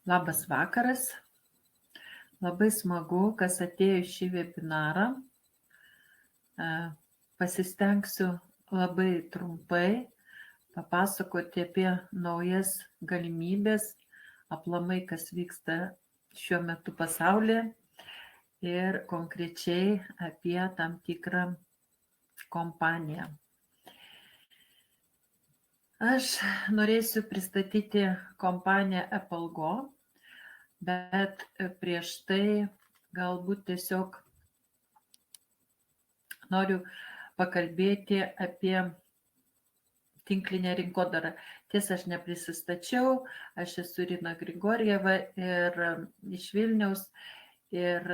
Labas vakaras. Labai smagu, kas atėjo į šį webinarą. Pasistengsiu labai trumpai papasakoti apie naujas galimybės, aplamai, kas vyksta šiuo metu pasaulyje ir konkrečiai apie tam tikrą kompaniją. Aš norėsiu pristatyti kompaniją AppleGo, bet prieš tai galbūt tiesiog noriu pakalbėti apie tinklinę rinkodarą. Tiesa, aš neprisistačiau, aš esu Rina Grigorjeva ir iš Vilniaus ir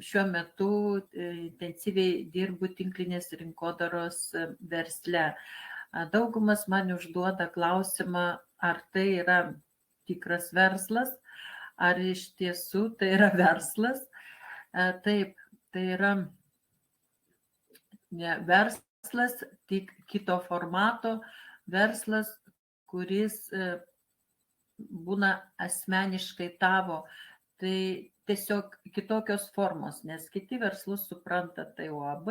šiuo metu intensyviai dirbu tinklinės rinkodaros versle. Daugumas man užduoda klausimą, ar tai yra tikras verslas, ar iš tiesų tai yra verslas. Taip, tai yra ne verslas, tik kito formato verslas, kuris būna asmeniškai tavo. Tai tiesiog kitokios formos, nes kiti verslus supranta, tai OAB,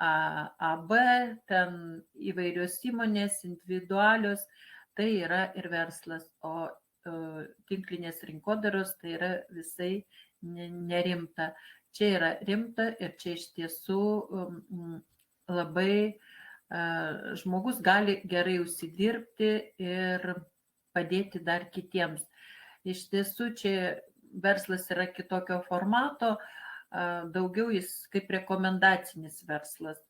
AB, ten įvairios įmonės, individualios, tai yra ir verslas, o tinklinės rinkodaros tai yra visai nerimta. Čia yra rimta ir čia iš tiesų labai žmogus gali gerai užsidirbti ir padėti dar kitiems. Iš tiesų čia verslas yra kitokio formato, daugiau jis kaip rekomendacinis verslas.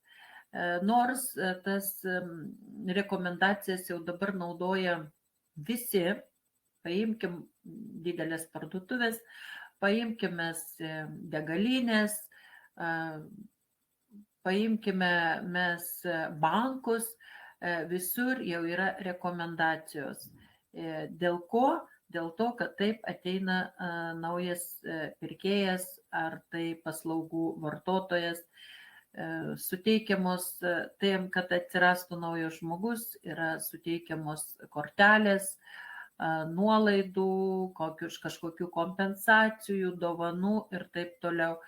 Nors tas rekomendacijas jau dabar naudoja visi, paimkim didelės parduotuvės, paimkime degalinės, paimkime mes bankus, visur jau yra rekomendacijos. Dėl ko? Dėl to, kad taip ateina naujas pirkėjas ar tai paslaugų vartotojas, suteikiamos taip, kad atsirastų naujas žmogus, yra suteikiamos kortelės, nuolaidų, kažkokių kompensacijų, dovanų ir taip toliau.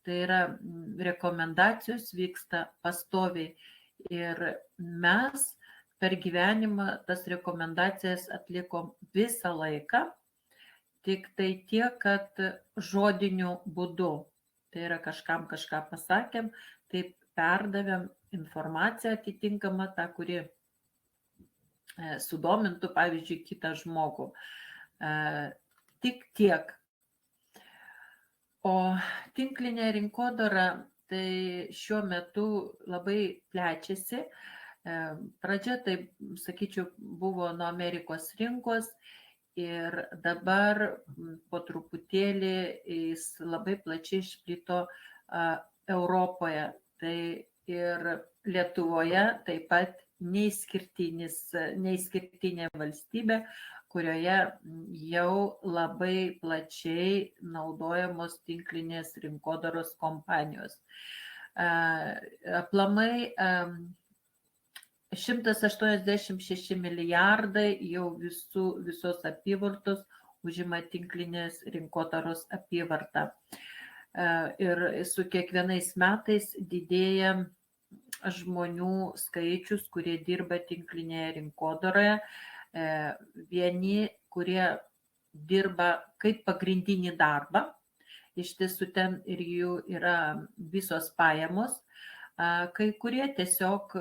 Tai yra rekomendacijos vyksta pastoviai ir mes per gyvenimą tas rekomendacijas atlikom visą laiką, tik tai tiek, kad žodiniu būdu. Tai yra kažkam kažką pasakėm, taip perdavėm informaciją atitinkamą tą, kuri sudomintų, pavyzdžiui, kitą žmogų. Tik tiek. O tinklinė rinkodara tai šiuo metu labai plečiasi. Pradžia, tai sakyčiau, buvo nuo Amerikos rinkos ir dabar po truputėlį jis labai plačiai išplito Europoje. Tai ir Lietuvoje taip pat neįskirtinė valstybė, kurioje jau labai plačiai naudojamos tinklinės rinkodaros kompanijos. Aplamai 186 milijardai jau visos apyvartos užima tinklinės rinkodaros apyvartą. Ir su kiekvienais metais didėja žmonių skaičius, kurie dirba tinklinėje rinkodaroje. Vieni, kurie dirba kaip pagrindinį darbą, iš tiesų ten ir jų yra visos pajamos, kai kurie tiesiog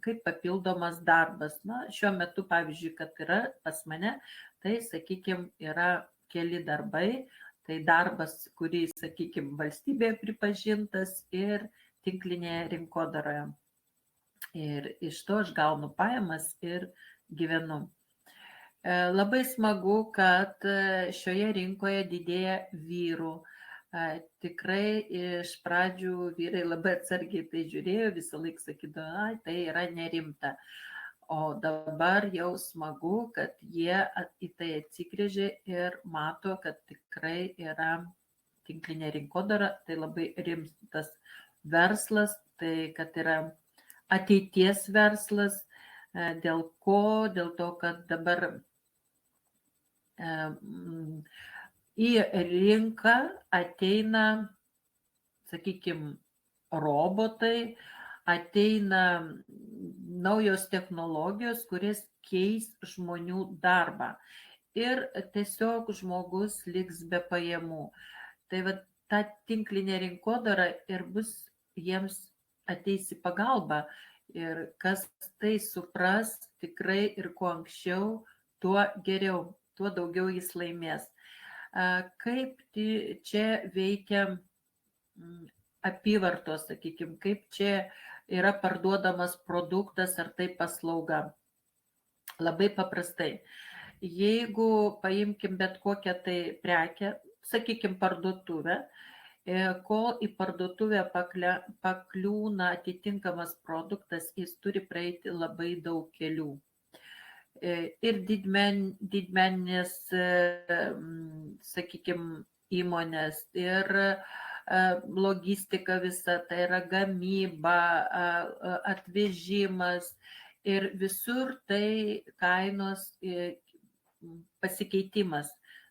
kaip papildomas darbas. Šiuo metu, pavyzdžiui, kad yra pas mane, tai, sakykime, yra keli darbai, tai darbas, kurį, sakykime, valstybėje pripažintas ir tinklinėje rinkodaroje. Ir iš to aš gaunu pajamas ir gyvenu. Labai smagu, kad šioje rinkoje didėja vyrų. Tikrai iš pradžių vyrai labai atsargiai tai žiūrėjo, visą laiką sakydavo, tai yra nerimta. O dabar jau smagu, kad jie į tai atsigręžė ir mato, kad tikrai yra tinklinė rinkodara, tai labai rimtas verslas, tai kad yra ateities verslas. Dėl ko? Dėl to, kad dabar į rinką ateina, sakykime, robotai, ateina naujos technologijos, kuris keis žmonių darbą. Ir tiesiog žmogus liks be pajamų. Tai va ta tinklinė rinkodara ir bus jiems ateis į pagalbą. Ir kas tai supras tikrai ir kuo anksčiau, tuo geriau, tuo daugiau jis laimės. Kaip čia veikia apyvartos, sakykime, kaip čia yra parduodamas produktas ar tai paslauga. Labai paprastai. Jeigu paimkim bet kokią tai prekę, sakykime, parduotuvę, kol į parduotuvę pakliūna atitinkamas produktas, jis turi praeiti labai daug kelių. Ir didmeninės, sakykime, įmonės, ir logistika visa, tai yra gamyba, atvežimas ir visur tai kainos pasikeitimas.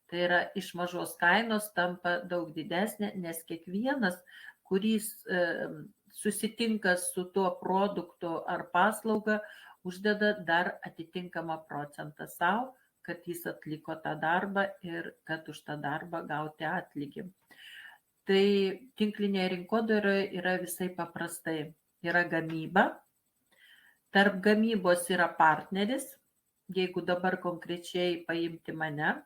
Tai yra iš mažos kainos tampa daug didesnė, nes kiekvienas, kuris susitinka su tuo produktu ar paslauga, uždeda dar atitinkamą procentą savo, kad jis atliko tą darbą ir kad už tą darbą gauti atlygį. Tai tinklinė rinkodara yra visai paprastai. Yra gamyba, tarp gamybos yra partneris. Jeigu dabar konkrečiai paimti mane,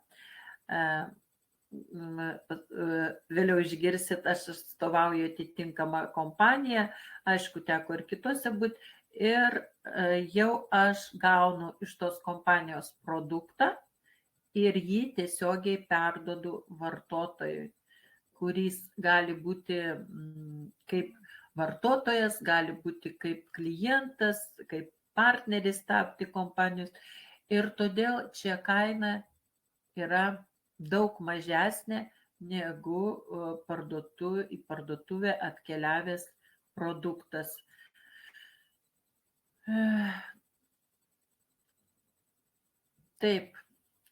vėliau išgirsit, aš atstovauju atitinkamą kompaniją, aišku, teko ir kitose būti, ir jau aš gaunu iš tos kompanijos produktą ir jį tiesiogiai perduodu vartotojui, kuris gali būti kaip vartotojas, gali būti kaip klientas, kaip partneris tapti kompanijos. Ir todėl čia kaina yra daug mažesnė negu į parduotuvę atkeliavęs produktas. Taip,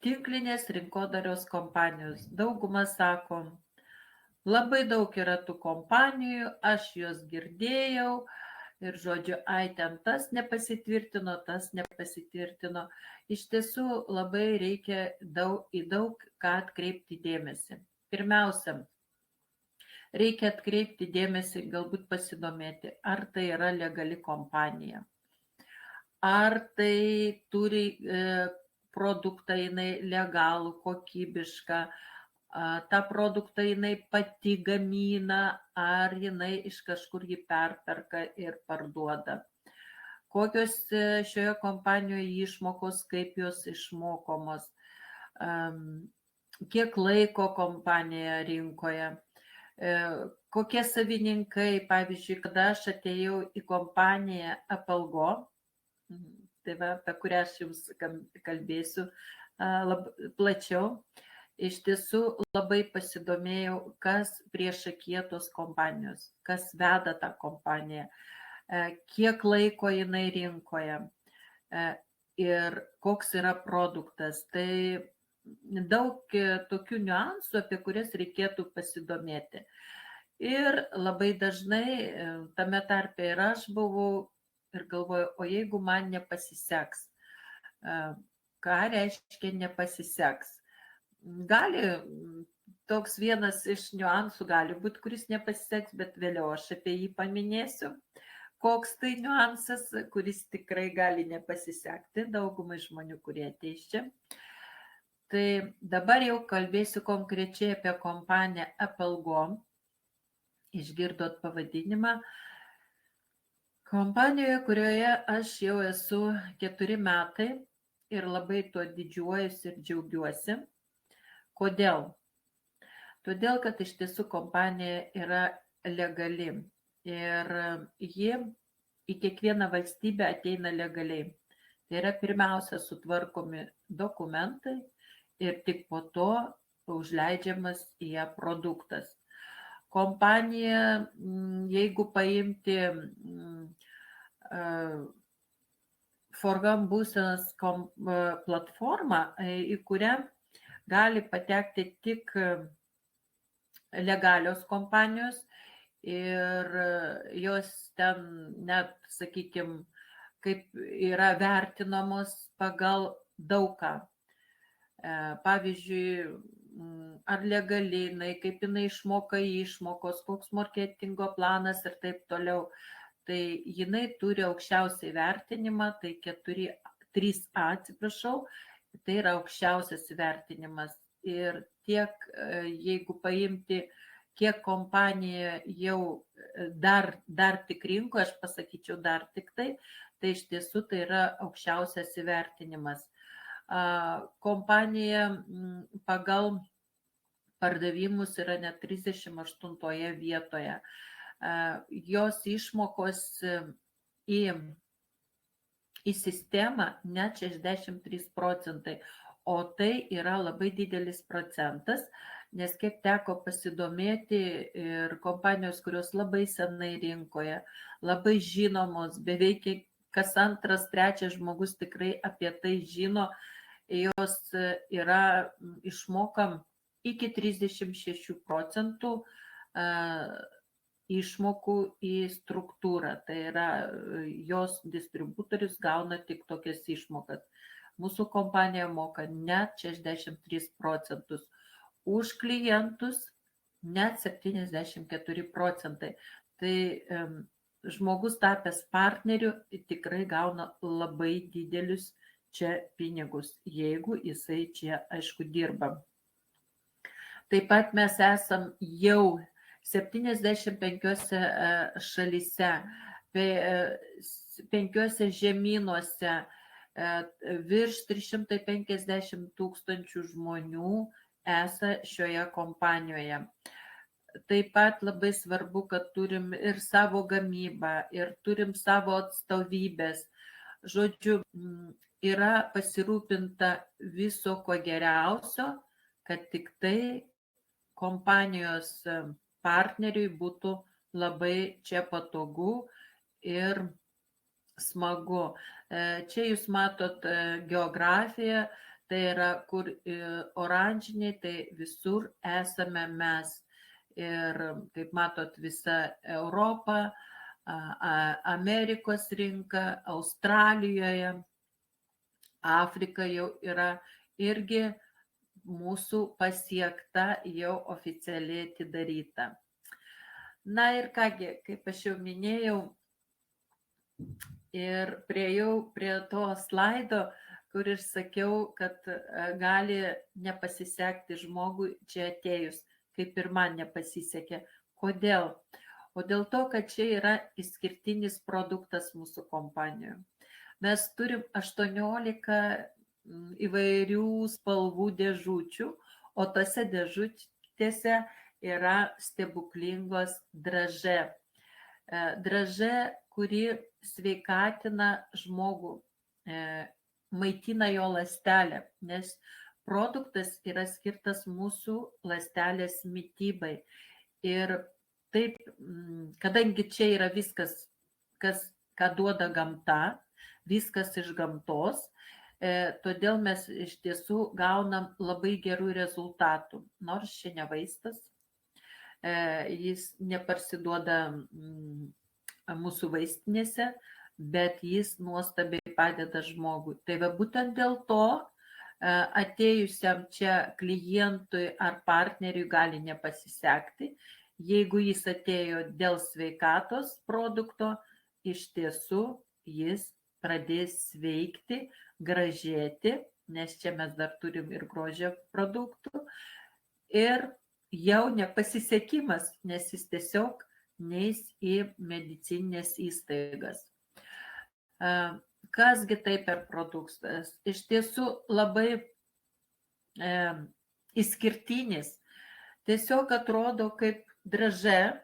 tinklinės rinkodaros kompanijos. Dauguma sako, labai daug yra tų kompanijų, aš juos girdėjau, ir žodžiu, ten tas nepasitvirtino, tas nepasitvirtino. Iš tiesų labai reikia į daug ką atkreipti dėmesį. Pirmiausia, reikia atkreipti dėmesį, galbūt pasidomėti, ar tai yra legali kompanija, ar tai turi produktą jinai legalų, kokybišką, tą produktą jinai pati gamina, ar jinai iš kažkur jį perperka ir parduoda. Kokios šioje kompanijoje išmokos, kaip jos išmokomos, kiek laiko kompanija rinkoje, kokie savininkai, pavyzdžiui, kada aš atėjau į kompaniją Apple, tai va, apie kurią aš jums kalbėsiu plačiau. Iš tiesų labai pasidomėjau, kas priešakyje tos kompanijos, kas veda tą kompaniją, kiek laiko jinai rinkoje ir koks yra produktas. Tai daug tokių niuansų, apie kurias reikėtų pasidomėti. Ir labai dažnai tame tarpe ir aš buvau ir galvoju, o jeigu man nepasiseks, ką reiškia nepasiseks? Gali, toks vienas iš niuansų gali būti, kuris nepasiseks, bet vėliau aš apie jį paminėsiu, koks tai niuansas, kuris tikrai gali nepasisekti daugumai žmonių, kurie ateis čia. Tai dabar jau kalbėsiu konkrečiai apie kompaniją Apple. Išgirdot pavadinimą. Kompanijoje, kurioje aš jau esu 4 metai ir labai tuo didžiuojuosi ir džiaugiuosi. Kodėl? Todėl, kad iš tiesų kompanija yra legali ir ji į kiekvieną valstybę ateina legaliai. Tai yra pirmiausia sutvarkomi dokumentai ir tik po to užleidžiamas į ją produktas. Kompanija, jeigu paimti Forgam būsenas platformą, į kurią gali patekti tik legalios kompanijos ir jos ten net, sakykime, kaip yra vertinamos pagal daugą. Pavyzdžiui, ar legaliai jinai, kaip jinai išmoka išmokos, koks marketingo planas ir taip toliau. Tai jinai turi aukščiausiai vertinimą, tai 3A, atsiprašau, tai yra aukščiausias įvertinimas. Ir tiek, jeigu paimti, kiek kompanija jau dar tik rinko, aš pasakyčiau dar tik tai iš tiesų tai yra aukščiausias įvertinimas. Kompanija pagal pardavimus yra net 38 vietoje. Jos išmokos į sistemą net 63%, o tai yra labai didelis procentas, nes kiek teko pasidomėti ir kompanijos, kurios labai senai rinkoje, labai žinomos, beveik kas antras, trečias žmogus tikrai apie tai žino, jos yra išmokam iki 36% išmokų į struktūrą. Tai yra jos distributorius gauna tik tokias išmokas. Mūsų kompanija moka net 63%. Už klientus net 74%. Tai žmogus tapęs partneriu tikrai gauna labai didelius čia pinigus, jeigu jisai čia, aišku, dirba. Taip pat mes esam jau 75 šalyse, 5 žemynuose, virš 350 tūkstančių žmonių esą šioje kompanijoje. Taip pat labai svarbu, kad turim ir savo gamybą, ir turim savo atstovybės. Žodžiu, yra pasirūpinta viso ko geriausio, kad tik tai kompanijos partneriui būtų labai čia patogu ir smagu. Čia jūs matot geografiją, tai yra, kur oranžiniai, tai visur esame mes. Ir kaip matot, visa Europa, Amerikos rinka, Australijoje, Afrika jau yra irgi mūsų pasiekta, jau oficialiai atidaryta. Na ir kągi, kaip aš jau minėjau, ir priejau prie to slaido, kur ir sakiau, kad gali nepasisekti žmogui čia atėjus, kaip ir man nepasisekė. Kodėl? O dėl to, kad čia yra išskirtinis produktas mūsų kompanijoje. Mes turim 18 įvairių spalvų dėžučių, o tose dėžutėse yra stebuklingos draže. Draže, kuri sveikatina žmogų, maitina jo ląstelę, nes produktas yra skirtas mūsų ląstelės mitybai. Ir taip, kadangi čia yra viskas, ką duoda gamta, viskas iš gamtos, todėl mes iš tiesų gaunam labai gerų rezultatų. Nors čia ne vaistas, jis neparsiduoda mūsų vaistinėse, bet jis nuostabiai padeda žmogui. Tai va būtent dėl to atėjusiam čia klientui ar partneriui gali nepasisekti. Jeigu jis atėjo dėl sveikatos produkto, iš tiesų jis pradės sveikti, gražėti, nes čia mes dar turim ir grožio produktų, ir jau nepasisekimas, nes jis tiesiog neis į medicininės įstaigas. Kasgi tai per produktas? Iš tiesų labai išskirtinis. Tiesiog atrodo kaip draže.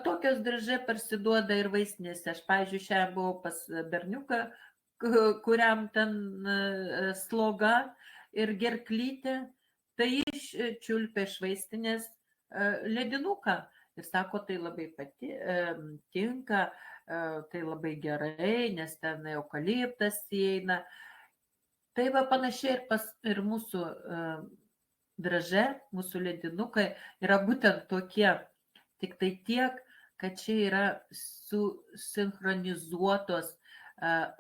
Tokios draže parsiduoda ir vaistinėse. Aš, pavyzdžiui, šiandien buvau pas berniuką, kuriam ten sloga ir gerklytė, tai iš čiulpė iš vaistinės ledinuką. Ir sako, tai labai tinka, tai labai gerai, nes ten eukaliptas įeina. Tai va panašiai ir mūsų draže mūsų ledinukai yra būtent tokie, tik tai tiek, kad čia yra susinchronizuotos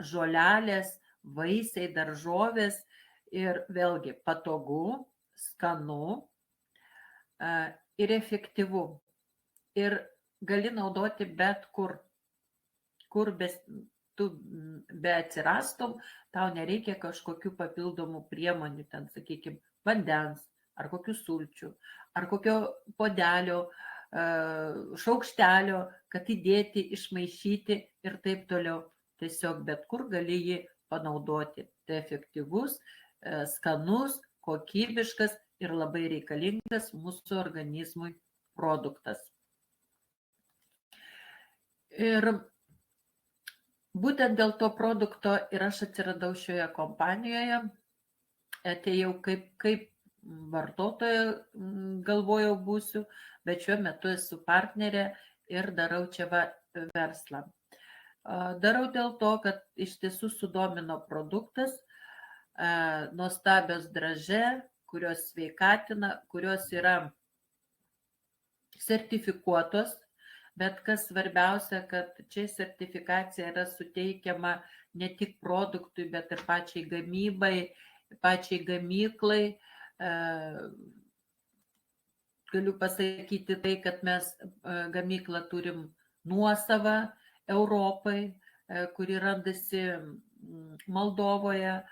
žolelės, vaisiai, daržovės ir vėlgi patogu, skanu ir efektyvu. Ir gali naudoti bet kur tu beatsirastum, tau nereikia kažkokių papildomų priemonių, ten, sakykime, vandens, ar kokių sulčių, ar kokio podelio, šaukštelio, kad įdėti, išmaišyti ir taip toliau. Tiesiog bet kur gali jį panaudoti. Tai efektyvus, skanus, kokybiškas ir labai reikalingas mūsų organizmui produktas. Ir būtent dėl to produkto ir aš atsiradau šioje kompanijoje, atėjau kaip vartotoja, galvojau būsiu, bet šiuo metu esu partnerė ir darau čia verslą. Darau dėl to, kad iš tiesų sudomino produktas, nuostabios draže, kurios sveikatina, kurios yra sertifikuotos, bet kas svarbiausia, kad čia sertifikacija yra suteikiama ne tik produktui, bet ir pačiai gamybai, pačiai gamyklai. Galiu pasakyti tai, kad mes gamyklą turim nuosavą Europai, kuri randasi Moldovoje.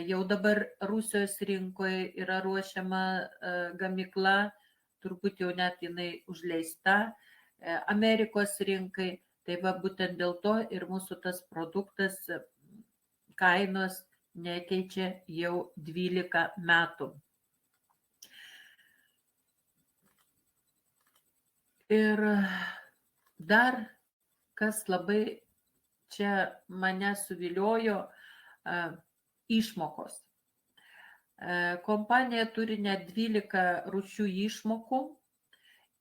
Jau dabar Rusijos rinkoje yra ruošiama gamykla, turbūt jau net jinai užleista Amerikos rinkai. Tai va būtent dėl to ir mūsų tas produktas kainos nekeičia jau 12 metų. Ir dar kas labai čia mane suviliojo, išmokos. Kompanija turi net 12 rūšių išmokų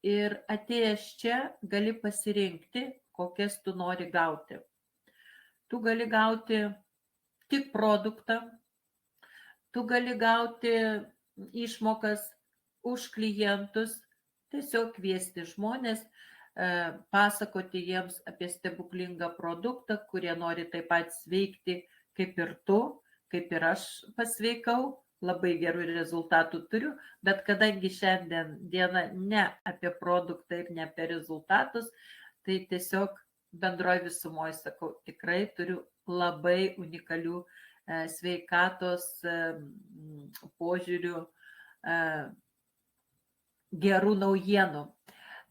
ir atėjęs čia gali pasirinkti, kokias tu nori gauti. Tu gali gauti tik produktą, tu gali gauti išmokas už klientus, tiesiog kviesti žmonės, pasakoti jiems apie stebuklingą produktą, kurie nori taip pat sveikti kaip ir tu, kaip ir aš pasveikau, labai gerų rezultatų turiu, bet kadangi šiandien diena ne apie produktą ir ne apie rezultatus, tai tiesiog bendroje visumoje sakau, tikrai turiu labai unikalių sveikatos požiūrių gerų naujienų.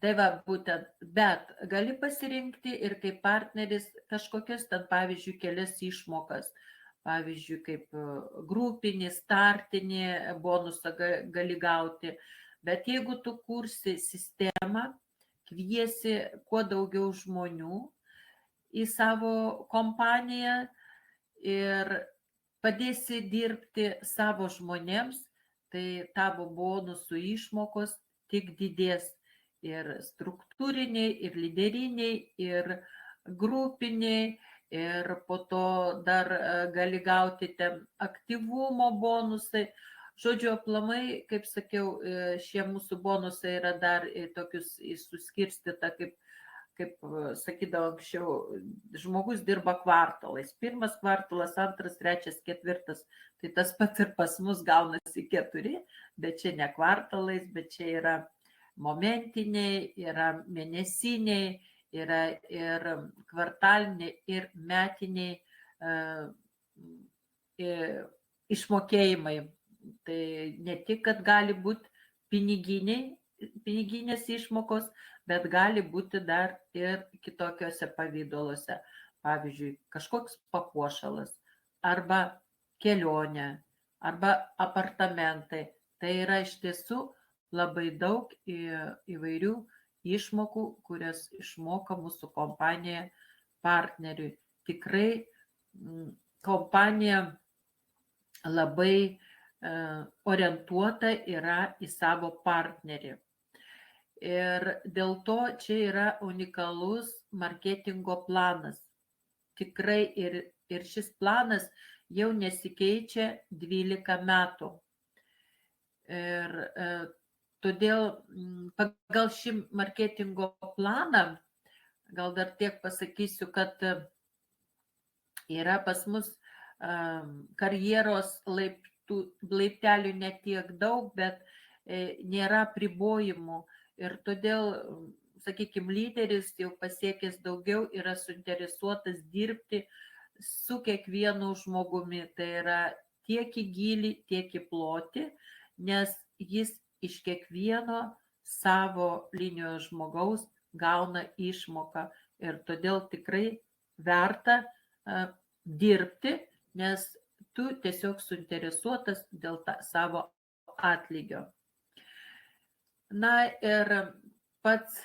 Tai va būtent, bet gali pasirinkti ir kaip partneris kažkokias ten, pavyzdžiui, kelias išmokas, pavyzdžiui, kaip grupinį, startinį bonusą gali gauti. Bet jeigu tu kursi sistemą, kviesi kuo daugiau žmonių į savo kompaniją ir padėsi dirbti savo žmonėms, tai tavo bonusų išmokos tik didės. Ir struktūriniai, ir lyderiniai, ir grupiniai, ir po to dar gali gauti ten aktyvumo bonusai. Žodžiu, aplamai, kaip sakiau, šie mūsų bonusai yra dar tokius suskirstyta, kaip sakydavo anksčiau, žmogus dirba kvartalais. Pirmas kvartalas, antras, trečias, ketvirtas. Tai tas pats ir pas mus gaunasi 4, bet čia ne kvartalais, bet čia yra momentiniai, yra mėnesiniai, yra ir kvartaliniai, ir metiniai išmokėjimai. Tai ne tik, kad gali būti piniginės išmokos, bet gali būti dar ir kitokiuose pavidaluose. Pavyzdžiui, kažkoks papuošalas, arba kelionė, arba apartamentai. Tai yra iš tiesų labai daug įvairių išmokų, kurias išmoka mūsų kompanija partneriui. Tikrai kompanija labai orientuota yra į savo partnerį. Ir dėl to čia yra unikalus marketingo planas. Tikrai ir šis planas jau nesikeičia 12 metų. Ir todėl pagal šį marketingo planą, gal dar tiek pasakysiu, kad yra pas mus karjeros laiptelių ne tiek daug, bet nėra apribojimų. Ir todėl, sakykime, lyderis jau pasiekęs daugiau yra suinteresuotas dirbti su kiekvienu žmogumi. Tai yra tiek į gylį, tiek į plotį, nes jis iš kiekvieno savo linijos žmogaus gauna išmoką. Ir todėl tikrai verta dirbti, nes tu tiesiog suinteresuotas dėl savo atlygio. Na ir pats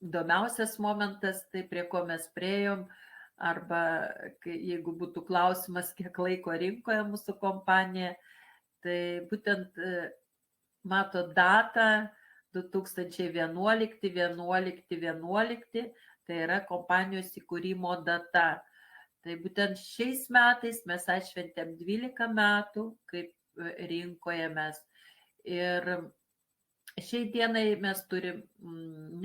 įdomiausias momentas, tai prie ko mes priejom, arba jeigu būtų klausimas, kiek laiko rinkoje mūsų kompanija, tai būtent mato datą 2011, tai yra kompanijos įkūrimo data. Tai būtent šiais metais mes atšventėm 12 metų, kaip rinkoje mes. Ir šiai dienai mes turim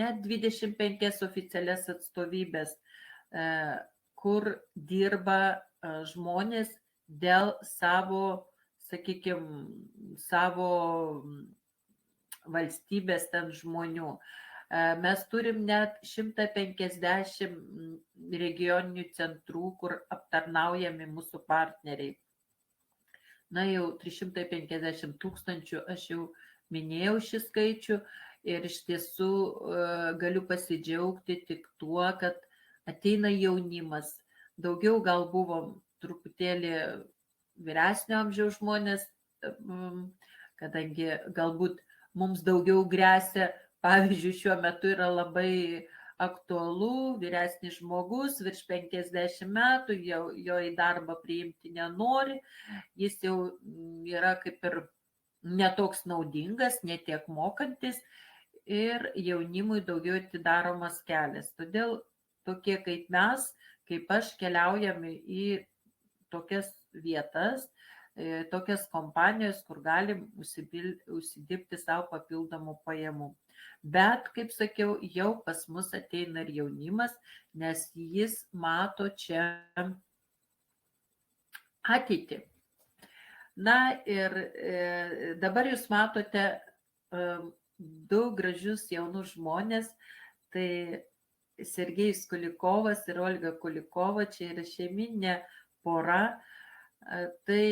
net 25 oficialias atstovybės, kur dirba žmonės dėl savo, sakykime, savo valstybės ten žmonių. Mes turim net 150 regioninių centrų, kur aptarnaujami mūsų partneriai. Na, jau 350 tūkstančių, aš jau minėjau šį skaičių, ir iš tiesų galiu pasidžiaugti tik tuo, kad ateina jaunimas. Daugiau gal buvo truputėlį vyresnio amžiaus žmonės, kadangi galbūt mums daugiau gresia. Pavyzdžiui, šiuo metu yra labai aktualu, vyresnis žmogus, virš 50 metų, jo į darbą priimti nenori, jis jau yra kaip ir netoks naudingas, netiek mokantis, ir jaunimui daugiau atidaromas kelias. Todėl tokie kaip mes, kaip aš, keliaujame į tokias vietas, tokias kompanijas, kur galim užsidirbti savo papildomų pajamų. Bet, kaip sakiau, jau pas mus ateina ir jaunimas, nes jis mato čia ateitį. Na ir dabar jūs matote du gražius jaunus žmonės, tai Sergejus Kulikovas ir Olga Kulikova, čia yra šeiminė pora. Tai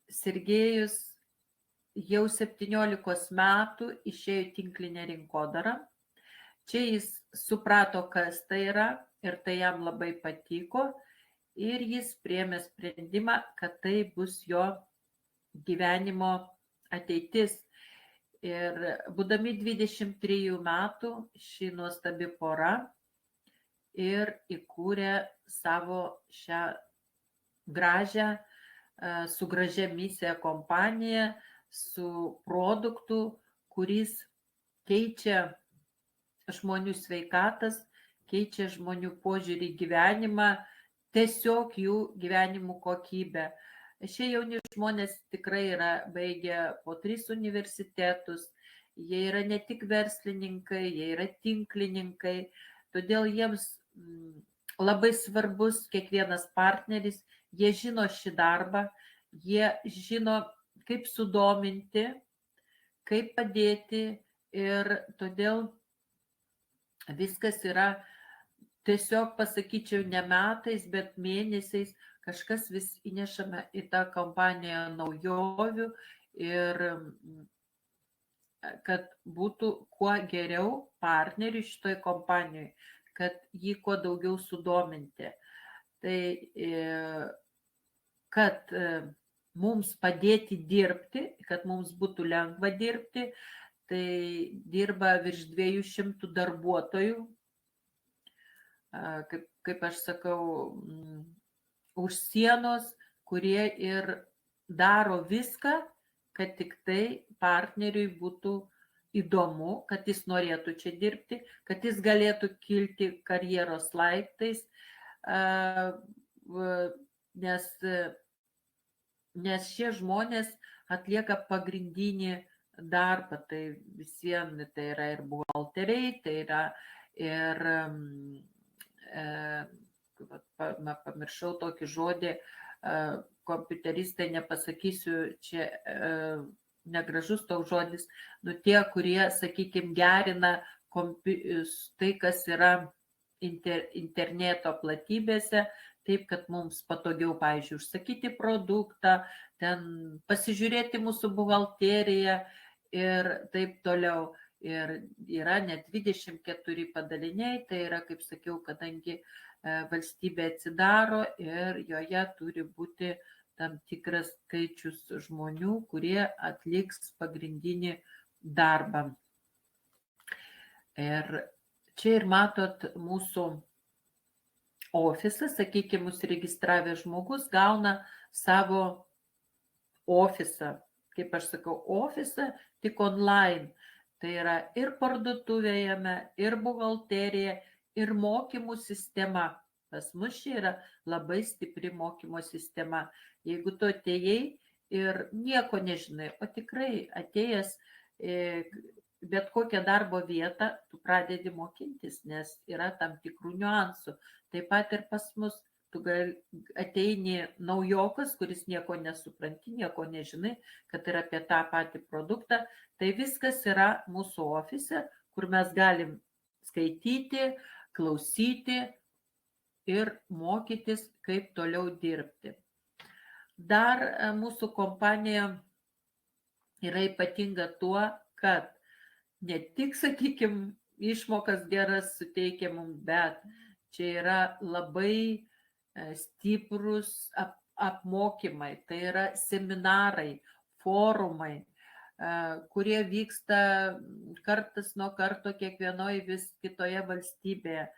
Sergejus jau 17 metų išėjo į tinklinę rinkodarą. Čia jis suprato, kas tai yra, ir tai jam labai patiko, ir jis priėmė sprendimą, kad tai bus jo gyvenimo ateitis. Ir būdami 23 metų, ši nuostabi pora ir įkūrė savo šią gražią, su gražia misija kompaniją, su produktu, kuris keičia žmonių sveikatas, keičia žmonių požiūrį į gyvenimą, tiesiog jų gyvenimų kokybę. Šie jauni žmonės tikrai yra baigę po 3 universitetus, jie yra ne tik verslininkai, jie yra tinklininkai, todėl jiems labai svarbus kiekvienas partneris, jie žino šį darbą, jie žino, kaip sudominti, kaip padėti, ir todėl viskas yra, tiesiog pasakyčiau, ne metais, bet mėnesiais, kažkas vis įnešame į tą kompaniją naujovių, ir kad būtų kuo geriau partnerių šitoj kompanijoje, kad jį kuo daugiau sudominti. Tai kad mums padėti dirbti, kad mums būtų lengva dirbti, tai dirba virš 200 darbuotojų, kaip aš sakau, už sienos, kurie ir daro viską, kad tik tai partneriui būtų įdomu, kad jis norėtų čia dirbti, kad jis galėtų kilti karjeros laiptais, nes nes šie žmonės atlieka pagrindinį darbą, tai visien tai yra ir buhalteriai, tai yra ir, pamiršau tokį žodį, kompiuteristai, nepasakysiu, čia negražus toks žodis, tie, kurie, sakykime, gerina tai, kas yra interneto platybėse, taip, kad mums patogiau, pavyzdžiui, užsakyti produktą, ten pasižiūrėti mūsų buhalteriją ir taip toliau. Ir yra net 24 padaliniai, tai yra, kaip sakiau, kadangi valstybė atsidaro ir joje turi būti tam tikras skaičius žmonių, kurie atliks pagrindinį darbą. Ir čia ir matot mūsų ofisą, sakykime, užsiregistravęs žmogus gauna savo ofisą, kaip aš sakau, ofisą tik online. Tai yra ir parduotuvėje, ir buhalterija, ir mokymų sistema. Pas mus čia yra labai stipri mokymo sistema. Jeigu tu atėjai ir nieko nežinai, o tikrai atėjęs bet kokią darbo vietą, tu pradedi mokintis, nes yra tam tikrų niuansų. Taip pat ir pas mus tu ateini naujokas, kuris nieko nesupranti, nieko nežinai, kad yra apie tą patį produktą. Tai viskas yra mūsų ofise, kur mes galim skaityti, klausyti ir mokytis, kaip toliau dirbti. Dar mūsų kompanija yra ypatinga tuo, kad ne tik, sakykime, išmokas geras suteikia mums, bet čia yra labai stiprus apmokymai, tai yra seminarai, forumai, kurie vyksta kartas nuo karto kiekvienoje vis kitoje valstybėje.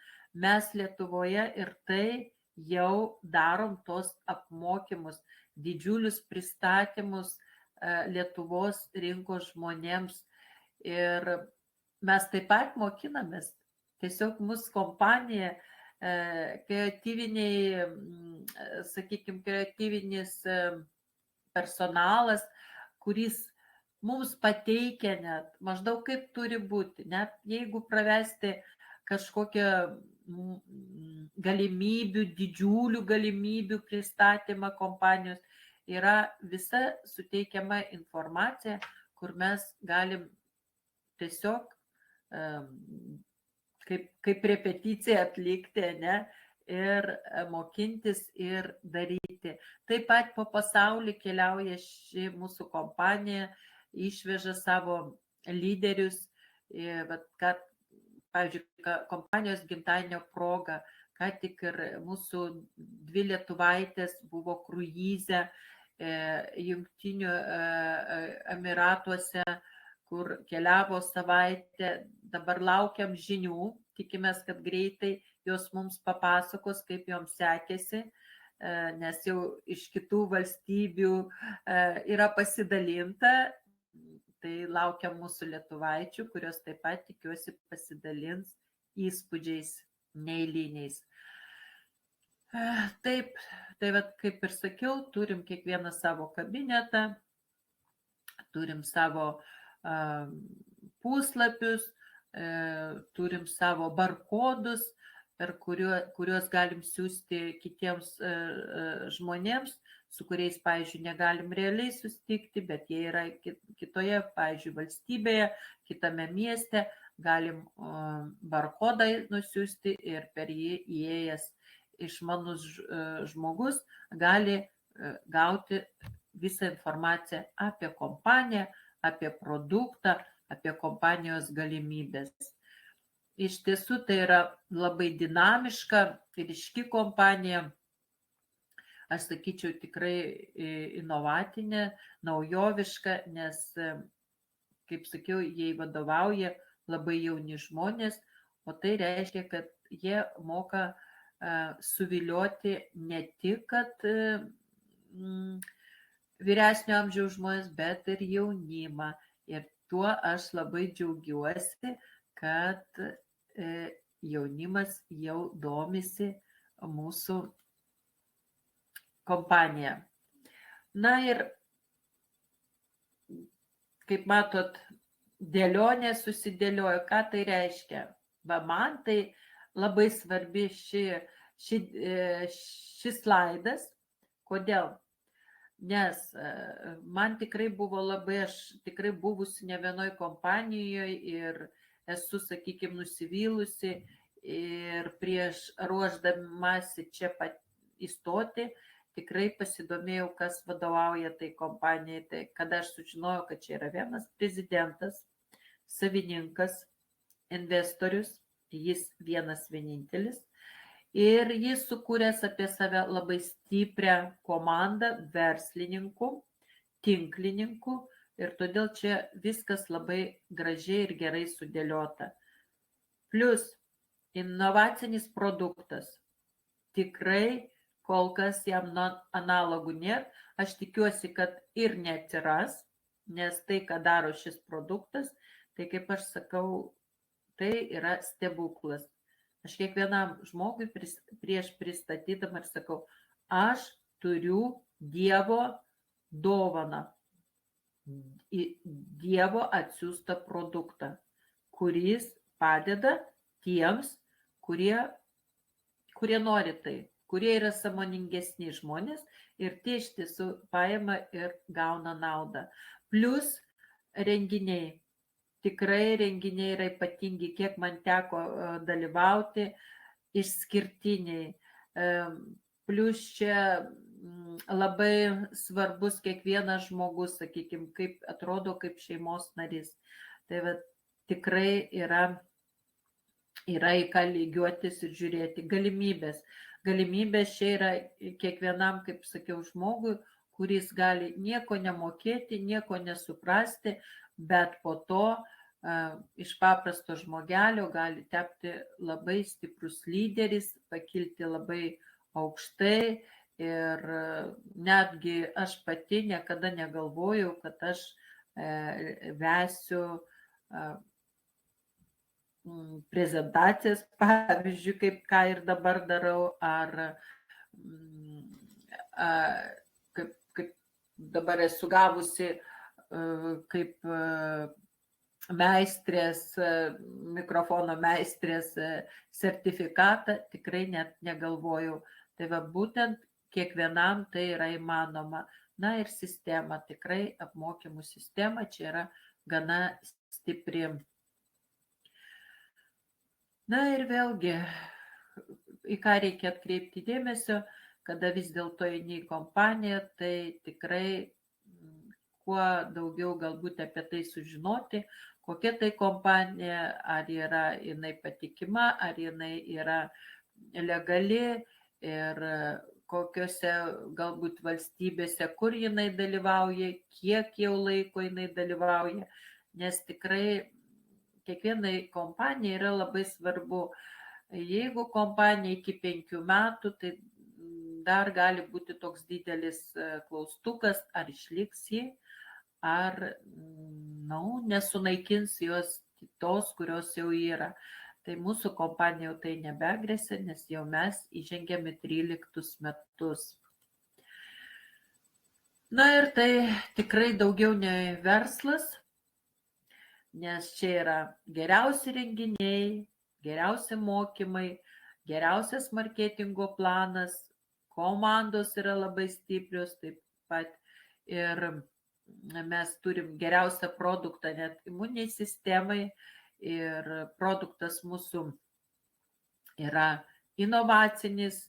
Mes Lietuvoje ir tai jau darom tos apmokymus, didžiulius pristatymus Lietuvos rinkos žmonėms. Ir mes taip pat mokinamės. Tiesiog mūsų kompanija, kreatyvinis personalas, kuris mums pateikia net maždaug kaip turi būti. Net jeigu pravesti kažkokią galimybių, didžiulių galimybių pristatymą kompanijos, yra visa suteikiama informacija, kur mes galim tiesiog kaip repeticiją atlikti, ne, ir mokintis ir daryti. Taip pat po pasaulį keliauja ši mūsų kompanija, išveža savo lyderius, kad, pavyzdžiui, kompanijos gimtadienio proga, ką tik ir mūsų 2 lietuvaitės buvo kruize Jungtinių Emiratuose, kur keliavo savaitę, dabar laukiam žinių, tikimės, kad greitai jos mums papasakos, kaip joms sekėsi, nes jau iš kitų valstybių yra pasidalinta, tai laukiam mūsų lietuvaičių, kurios taip pat tikiuosi pasidalins įspūdžiais neeiliniais. Taip, tai vat, kaip ir sakiau, turim kiekvieną savo kabinetą, turim savo puslapius, turim savo barkodus, per kuriuos galim siųsti kitiems žmonėms, su kuriais, pavyzdžiui, negalim realiai susitikti, bet jie yra kitoje, pavyzdžiui, valstybėje, kitame mieste, galim barkodą nusiųsti ir per jį įėjęs išmanus žmogus gali gauti visą informaciją apie kompaniją, apie produktą, apie kompanijos galimybės. Iš tiesų tai yra labai dinamiška ir ryški kompanija, aš sakyčiau, tikrai inovatinė, naujoviška, nes, kaip sakiau, jai vadovauja labai jauni žmonės, o tai reiškia, kad jie moka suvilioti ne tik, kad vyresnio amžiaus žmonės, bet ir jaunimą. Ir tuo aš labai džiaugiuosi, kad jaunimas jau domisi mūsų kompanija. Na ir, kaip matot, dėlionė susidėliojo. Ką tai reiškia? Va, man tai labai svarbi šis slaidas. Kodėl? Nes man tikrai buvo labai, aš tikrai buvusi ne vienoj kompanijoje ir esu, sakykime, nusivylusi ir prieš ruoždamasi čia įstoti, tikrai pasidomėjau, kas vadovauja tai kompanijai. Tai kada aš sužinojau, kad čia yra vienas prezidentas, savininkas, investorius, jis vienas vienintelis. Ir jis sukūręs apie save labai stiprią komandą verslininkų, tinklininkų ir todėl čia viskas labai gražiai ir gerai sudėliota. Plus inovacinis produktas. Tikrai kol kas jam analogų nėra. Aš tikiuosi, kad ir neatsiras, nes tai, ką daro šis produktas, tai kaip aš sakau, tai yra stebuklas. Aš kiekvienam žmogui prieš pristatydama ir sakau, aš turiu Dievo dovaną, Dievo atsiųstą produktą, kuris padeda tiems, kurie nori tai, kurie yra sąmoningesni žmonės ir tie iš tiesų paima ir gauna naudą. Plus renginiai. Tikrai renginiai yra ypatingi, kiek man teko dalyvauti, išskirtiniai. Plus čia labai svarbus kiekvienas žmogus, sakykime, kaip atrodo kaip šeimos narys. Tai va, tikrai yra į ką lygiuotis ir žiūrėti. Galimybės. Galimybės čia yra kiekvienam, kaip sakiau, žmogui, kuris gali nieko nemokėti, nieko nesuprasti, bet po to iš paprasto žmogelio gali tapti labai stiprus lyderis, pakilti labai aukštai ir netgi aš pati niekada negalvojau, kad aš vesiu prezentacijas, pavyzdžiui, kaip ką ir dabar darau, ar kaip dabar esu gavusi kaip meistrės, mikrofono meistrės sertifikatą, tikrai net negalvojau. Tai va būtent kiekvienam tai yra įmanoma. Na ir sistema, tikrai apmokymų sistema čia yra gana stipri. Na ir vėlgi, į ką reikia atkreipti dėmesio, kada vis dėlto eini į kompaniją, tai tikrai kuo daugiau galbūt apie tai sužinoti, kokia tai kompanija, ar yra jinai patikima, ar jinai yra legali ir kokiose galbūt valstybėse, kur jinai dalyvauja, kiek jau laiko jinai dalyvauja, nes tikrai kiekvienai kompanijai yra labai svarbu. Jeigu kompanija iki 5 metų, tai dar gali būti toks didelis klaustukas, ar išliks ji, ar nesunaikins jos tos, kurios jau yra. Tai mūsų kompanija jau tai nebegrėsia, nes jau mes įžengėme 13 metus. Na ir tai tikrai daugiau nei verslas, nes čia yra geriausi renginiai, geriausi mokymai, geriausias marketingo planas, komandos yra labai stiprios, taip pat ir mes turim geriausią produktą net imuniniai sistemai ir produktas mūsų yra inovacinis,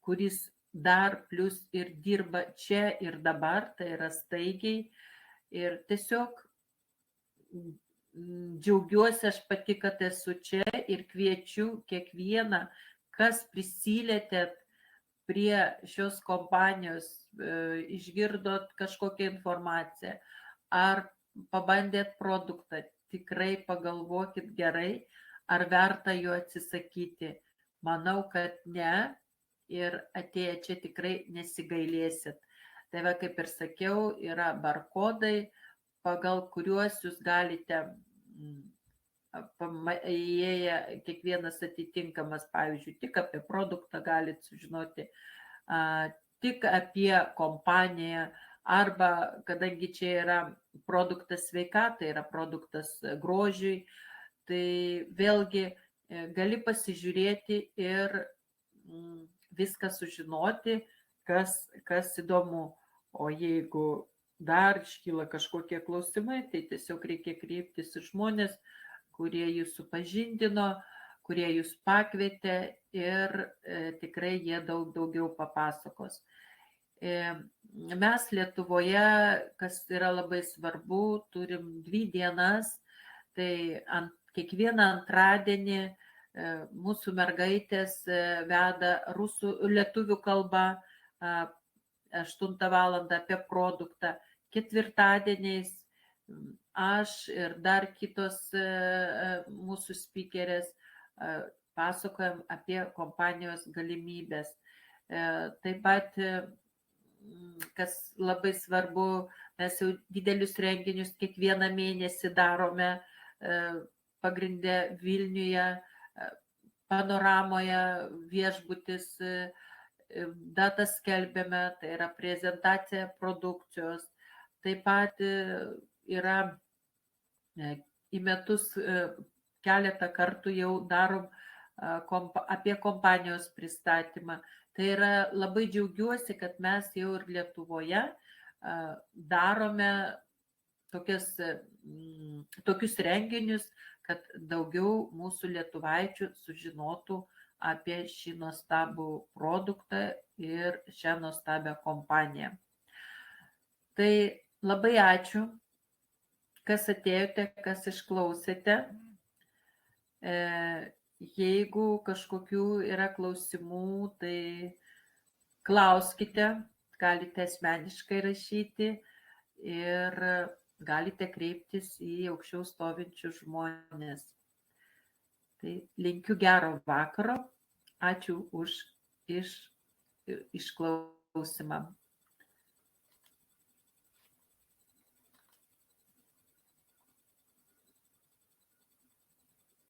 kuris dar plus ir dirba čia ir dabar, tai yra staigiai ir tiesiog džiaugiuosi aš pati, kad esu čia ir kviečiu kiekvieną, kas prisilietėt prie šios kompanijos, išgirdot kažkokią informaciją, ar pabandėt produktą, tikrai pagalvokit gerai, ar verta jo atsisakyti. Manau, kad ne ir atėję čia tikrai nesigailėsit. Tai va, kaip ir sakiau, yra barkodai, pagal kuriuos jūs galite įėję kiekvienas atitinkamas, pavyzdžiui, tik apie produktą galite sužinoti, tik apie kompaniją arba kadangi čia yra produktas sveikatai, yra produktas grožiui, tai vėlgi gali pasižiūrėti ir viską sužinoti, kas įdomu. O jeigu dar iškyla kažkokie klausimai, tai tiesiog reikia kreiptis į žmonės, kurie jūs supažindino, kurie jūs pakvietė ir tikrai jie daugiau papasakos. Mes Lietuvoje, kas yra labai svarbu, turim 2 dienas, tai kiekvieną antradienį mūsų mergaitės veda lietuvių kalbą 8 valandą apie produktą. Ketvirtadieniais aš ir dar kitos mūsų speakerės pasakojam apie kompanijos galimybės. Taip pat, kas labai svarbu, mes jau didelius renginius kiekvieną mėnesį darome, pagrinde Vilniuje, Panoramoje viešbutis, datą skelbėme, tai yra prezentacija produkcijos. Taip pat yra į metus keletą kartų jau darom apie kompanijos pristatymą. Tai yra labai džiaugiuosi, kad mes jau ir Lietuvoje darome tokius renginius, kad daugiau mūsų lietuvaičių sužinotų apie šį nuostabų produktą ir šią nuostabią kompaniją. Tai labai ačiū, kas atėjote, kas išklausėte. Jeigu kažkokių yra klausimų, tai klauskite, galite asmeniškai rašyti ir galite kreiptis į aukščiau stovinčius žmonės. Tai linkiu gero vakaro. Ačiū už išklausimą.